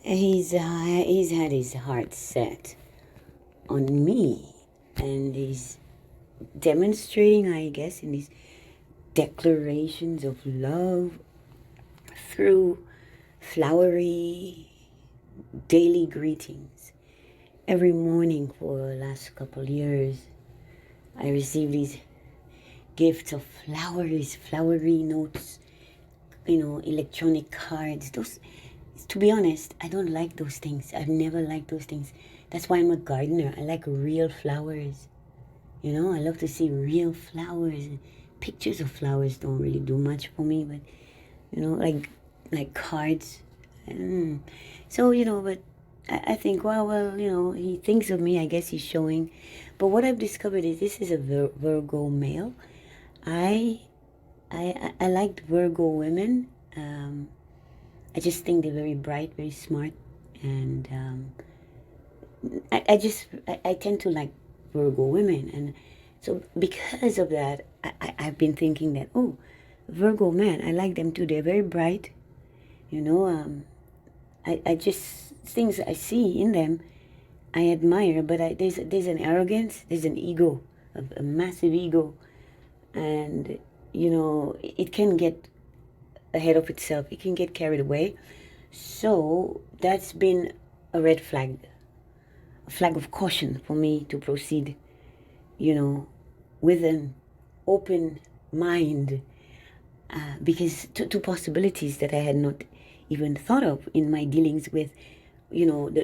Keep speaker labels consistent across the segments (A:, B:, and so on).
A: He's had his heart set on me, and he's demonstrating, I guess, in these declarations of love through flowery daily greetings. Every morning for the last couple of years, I receive these gifts of flowers, flowery notes, electronic cards. Those, to be honest, I don't like those things. I've never liked those things. That's why I'm a gardener. I like real flowers. I love to see real flowers. Pictures of flowers don't really do much for me, but like cards. Mm. So but I think, well, he thinks of me. I guess he's showing. But what I've discovered is this is a Virgo male. I I liked Virgo women. I just think they're very bright, very smart, and I tend to like Virgo women, and so because of that, I've been thinking that, oh, Virgo men, I like them too. They're very bright, you know. I just things I see in them, I admire, but there's an arrogance, there's an ego, a massive ego, and it can get ahead of itself. It can get carried away. So that's been a red flag, a flag of caution for me to proceed, with an open mind, because two possibilities that I had not even thought of in my dealings with,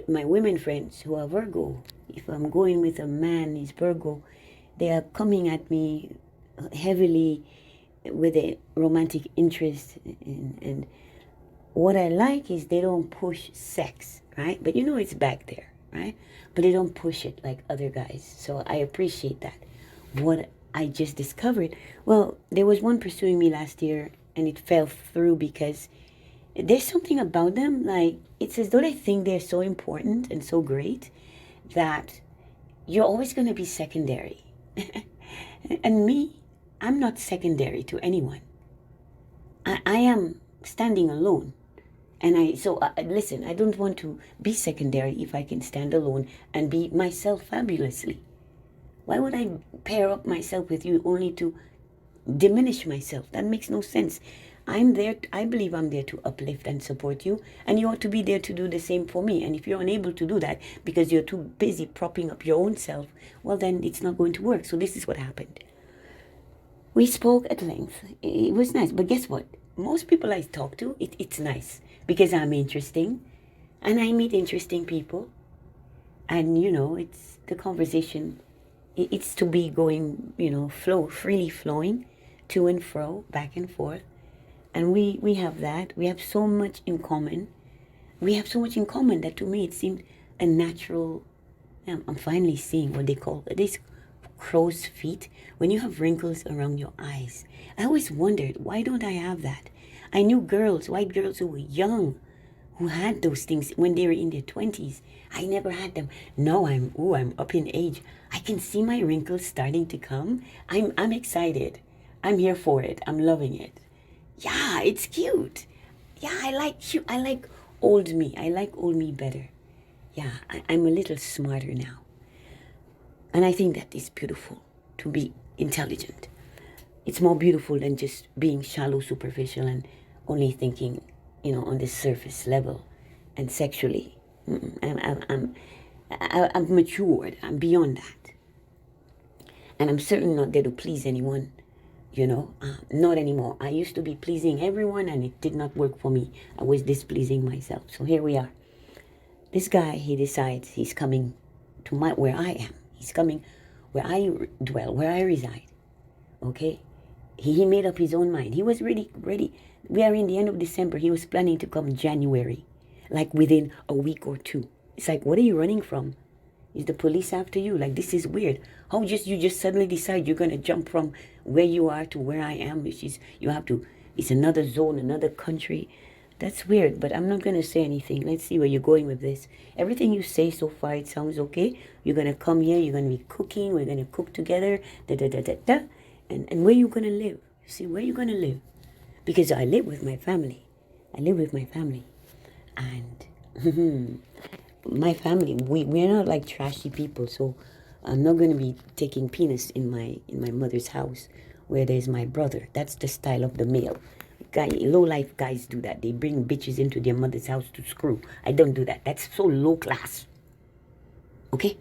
A: my women friends who are Virgo. If I'm going with a man, he's Virgo, they are coming at me heavily with a romantic interest, and what I like is they don't push sex, right? But it's back there, right? But they don't push it like other guys. So I appreciate that. What I just discovered, well, there was one pursuing me last year and it fell through because there's something about them, like it's as though they think they're so important and so great that you're always going to be secondary. And me, I'm not secondary to anyone. I am standing alone. And listen, I don't want to be secondary if I can stand alone and be myself fabulously. Why would I pair up myself with you only to diminish myself? That makes no sense. I believe I'm there to uplift and support you, and you ought to be there to do the same for me. And if you're unable to do that because you're too busy propping up your own self, well, then it's not going to work. So this is what happened. We spoke at length. It was nice. But guess what? Most people I talk to, it's nice because I'm interesting and I meet interesting people. And, it's the conversation. It's to be going, freely flowing to and fro, back and forth. And we have that. We have so much in common. We have so much in common that to me it seemed a natural. I'm finally seeing what they call this crow's feet, when you have wrinkles around your eyes. I always wondered, why don't I have that? I knew girls, white girls who were young, who had those things when they were in their 20s. I never had them. Now I'm up in age. I can see my wrinkles starting to come. I'm excited. I'm here for it. I'm loving it. Yeah, it's cute. Yeah, I like old me. I like old me better. Yeah, I'm a little smarter now. And I think that is beautiful, to be intelligent. It's more beautiful than just being shallow, superficial, and only thinking, on the surface level and sexually. I'm matured. I'm beyond that. And I'm certainly not there to please anyone, not anymore. I used to be pleasing everyone and it did not work for me. I was displeasing myself. So here we are. This guy, he decides he's coming to where I am. He's coming where I dwell, where I reside. Okay? He made up his own mind. He was ready. We are in the end of December. He was planning to come January, like within a week or two. It's like, what are you running from? Is the police after you? Like, this is weird. How you just suddenly decide you're going to jump from where you are to where I am, which is, it's another zone, another country. That's weird, but I'm not going to say anything. Let's see where you're going with this. Everything you say so far, it sounds okay. You're going to come here, you're going to be cooking, we're going to cook together, da. And where you going to live? See, where you going to live? Because I live with my family. And My family, we're not like trashy people, so I'm not going to be taking penis in my mother's house where there's my brother. That's the style of the male. Low life guys do that. They bring bitches into their mother's house to screw. I don't do that. That's so low class. Okay?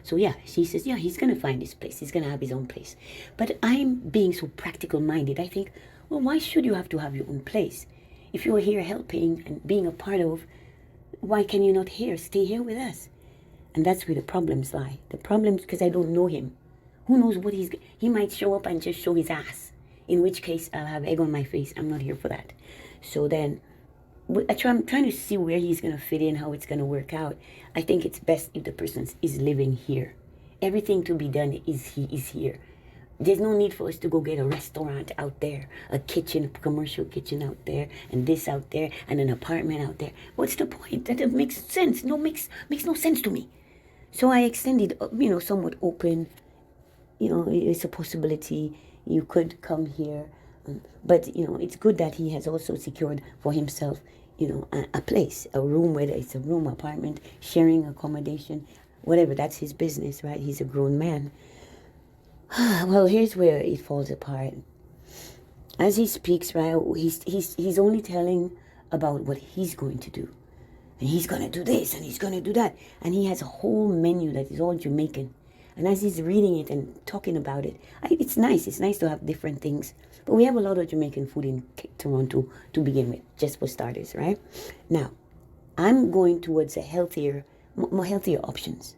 A: So yeah, she says, yeah, he's gonna find his place. He's gonna have his own place. But I'm being so practical minded. I think, well, why should you have to have your own place? If you're here helping and being a part of, why can you not here? Stay here with us. And that's where the problems lie. The problems because I don't know him. Who knows what he might show up and just show his ass. In which case I'll have egg on my face. I'm not here for that. So then I'm trying to see where he's going to fit in, how it's going to work out. I think it's best if the person is living here. Everything to be done is here. There's no need for us to go get a restaurant out there, a kitchen, a commercial kitchen out there, and this out there, and an apartment out there. What's the point? That makes sense. Makes no sense to me. So I extended, somewhat open. It's a possibility you could come here. But, it's good that he has also secured for himself, a place, a room, whether it's a room, apartment, sharing accommodation, whatever. That's his business, right? He's a grown man. Well, here's where it falls apart. As he speaks, right, he's only telling about what he's going to do. And he's going to do this and he's going to do that. And he has a whole menu that is all Jamaican. And as he's reading it and talking about it, it's nice. It's nice to have different things. But we have a lot of Jamaican food in Toronto to begin with, just for starters, right? Now, I'm going towards more healthier options,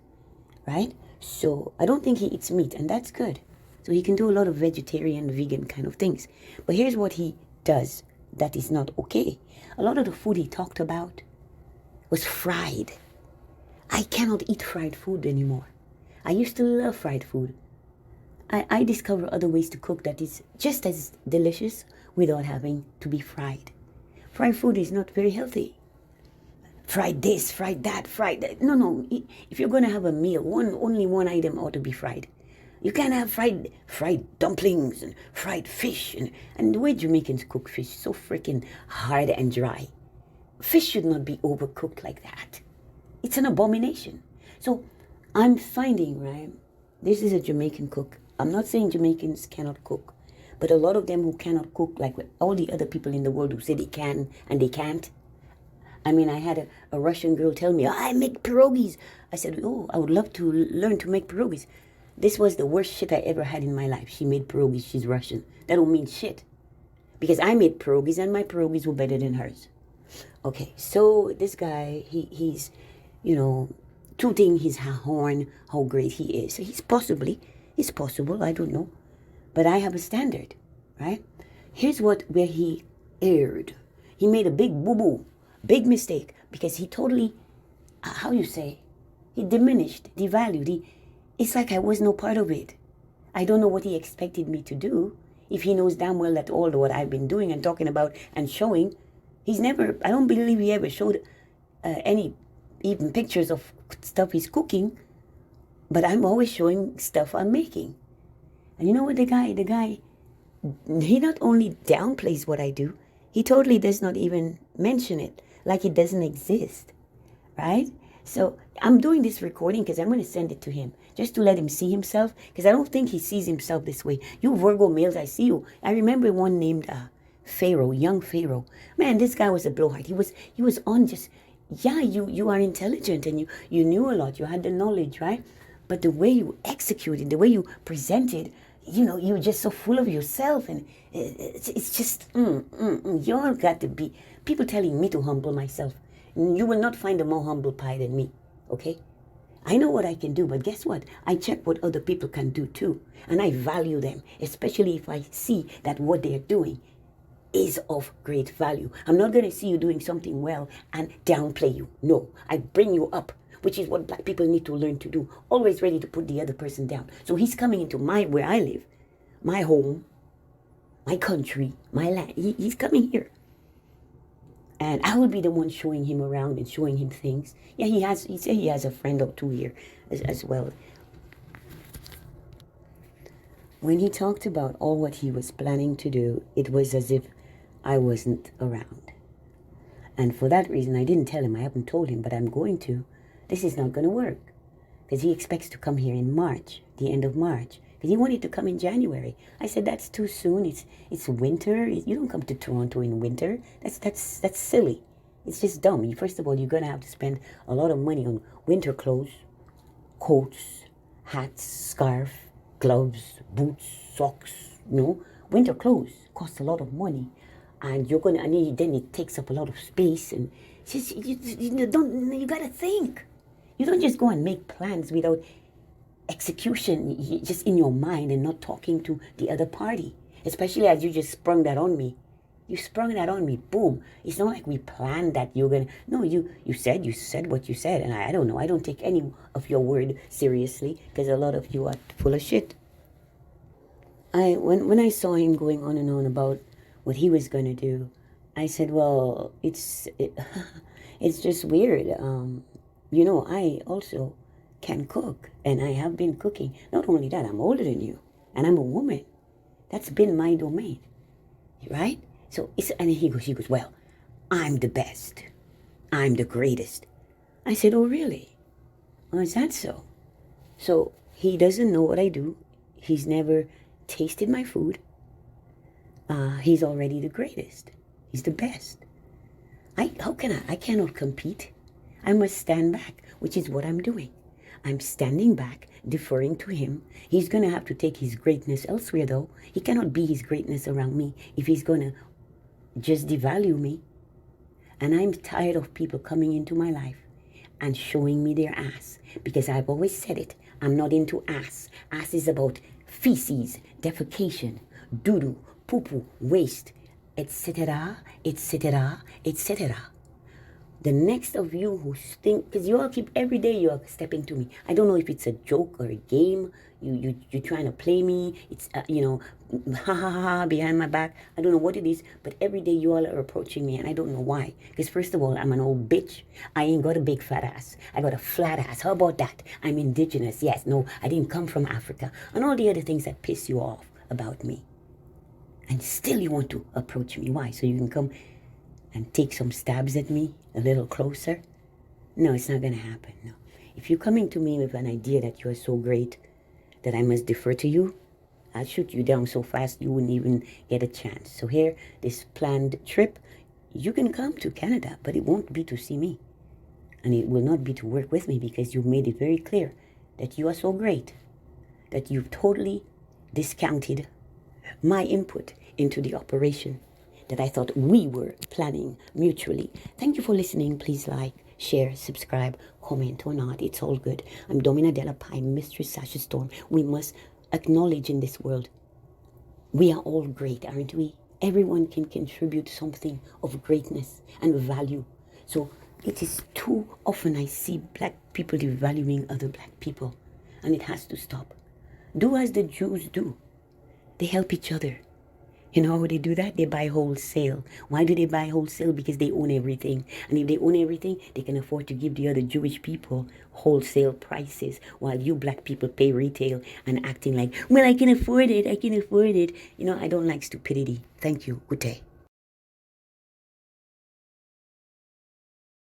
A: right? So I don't think he eats meat, and that's good. So he can do a lot of vegetarian, vegan kind of things. But here's what he does that is not okay. A lot of the food he talked about was fried. I cannot eat fried food anymore. I used to love fried food. I discover other ways to cook that is just as delicious without having to be fried. Fried food is not very healthy. Fried this, fried that, fried that. No. If you're going to have a meal, only one item ought to be fried. You can't have fried dumplings and fried fish. And the way Jamaicans cook fish, so freaking hard and dry. Fish should not be overcooked like that. It's an abomination. So I'm finding, right, this is a Jamaican cook. I'm not saying Jamaicans cannot cook, but a lot of them who cannot cook, like all the other people in the world who say they can and they can't. I mean, I had a Russian girl tell me, I make pierogies. I said, I would love to learn to make pierogies. This was the worst shit I ever had in my life. She made pierogies. She's Russian. That don't mean shit. Because I made pierogies and my pierogies were better than hers. Okay, so this guy, he's, tooting his horn, how great he is. So it's possible, I don't know. But I have a standard, right? Here's where he erred. He made a big boo-boo, big mistake, because he totally, he diminished, devalued. It's like I was no part of it. I don't know what he expected me to do if he knows damn well that all what I've been doing and talking about and showing, I don't believe he ever showed any even pictures of stuff he's cooking, but I'm always showing stuff I'm making. And you know what, the guy, he not only downplays what I do, he totally does not even mention it, like it doesn't exist, right? So I'm doing this recording because I'm going to send it to him, just to let him see himself, because I don't think he sees himself this way. You Virgo males, I see you. I remember one named Pharaoh, young Pharaoh. Man, this guy was a blowhard. He was on just, yeah, you are intelligent and you knew a lot. You had the knowledge, right? But the way you executed, the way you presented, you were just so full of yourself, and it's just, you all got to be, people telling me to humble myself. You will not find a more humble pie than me, okay? I know what I can do, but guess what? I check what other people can do too, and I value them, especially if I see that what they're doing is of great value. I'm not going to see you doing something well and downplay you. No, I bring you up, which is what black people need to learn to do. Always ready to put the other person down. So he's coming into where I live, my home, my country, my land. He's coming here. And I will be the one showing him around and showing him things. Yeah, he said he has a friend or two here as well. When he talked about all what he was planning to do, it was as if I wasn't around. And for that reason, I didn't tell him. I haven't told him, but I'm going to. This is not going to work. Because he expects to come here in March, the end of March. Because he wanted to come in January. I said, that's too soon. It's winter. You don't come to Toronto in winter. That's silly. It's just dumb. First of all, you're going to have to spend a lot of money on winter clothes, coats, hats, scarf, gloves, boots, socks. Winter clothes cost a lot of money. And then it takes up a lot of space. And it's just, you got to think. You don't just go and make plans without execution, just in your mind and not talking to the other party. Especially as you just sprung that on me. You sprung that on me, boom. It's not like we planned that you're going to... No, you said what you said. And I don't know. I don't take any of your word seriously because a lot of you are full of shit. When I saw him going on and on about what he was going to do, I said, well, it's just weird. I also can cook, and I have been cooking. Not only that, I'm older than you, and I'm a woman. That's been my domain, right? So and he goes, well, I'm the best. I'm the greatest. I said, oh, really? Oh, is that so? So he doesn't know what I do. He's never tasted my food. He's already the greatest. He's the best. I cannot compete. I must stand back, which is what I'm doing. I'm standing back, deferring to him. He's going to have to take his greatness elsewhere, though. He cannot be his greatness around me if he's going to just devalue me. And I'm tired of people coming into my life and showing me their ass. Because I've always said it. I'm not into ass. Ass is about feces, defecation, doo-doo, poo-poo, waste, etc., etc., etc. The next of you who think, because you all keep, every day you are stepping to me. I don't know if it's a joke or a game. You're trying to play me. It's, ha ha ha, behind my back. I don't know what it is, but every day you all are approaching me, and I don't know why. Because first of all, I'm an old bitch. I ain't got a big fat ass. I got a flat ass. How about that? I'm indigenous. Yes, no, I didn't come from Africa. And all the other things that piss you off about me. And still you want to approach me. Why? So you can come and take some stabs at me a little closer? No, it's not going to happen. No. If you're coming to me with an idea that you are so great that I must defer to you, I'll shoot you down so fast you wouldn't even get a chance. So here, this planned trip, you can come to Canada, but it won't be to see me. And it will not be to work with me because you've made it very clear that you are so great that you've totally discounted my input into the operation that I thought we were planning mutually. Thank you for listening. Please like, share, subscribe, comment or not. It's all good. I'm Domina Della Pie, Mistress Sasha Storm. We must acknowledge in this world, we are all great, aren't we? Everyone can contribute something of greatness and value. So it is too often I see black people devaluing other black people, and it has to stop. Do as the Jews do. They help each other. You know how they do that? They buy wholesale. Why do they buy wholesale? Because they own everything. And if they own everything, they can afford to give the other Jewish people wholesale prices while you black people pay retail and acting like, well, I can afford it. I can afford it. I don't like stupidity. Thank you. Good day.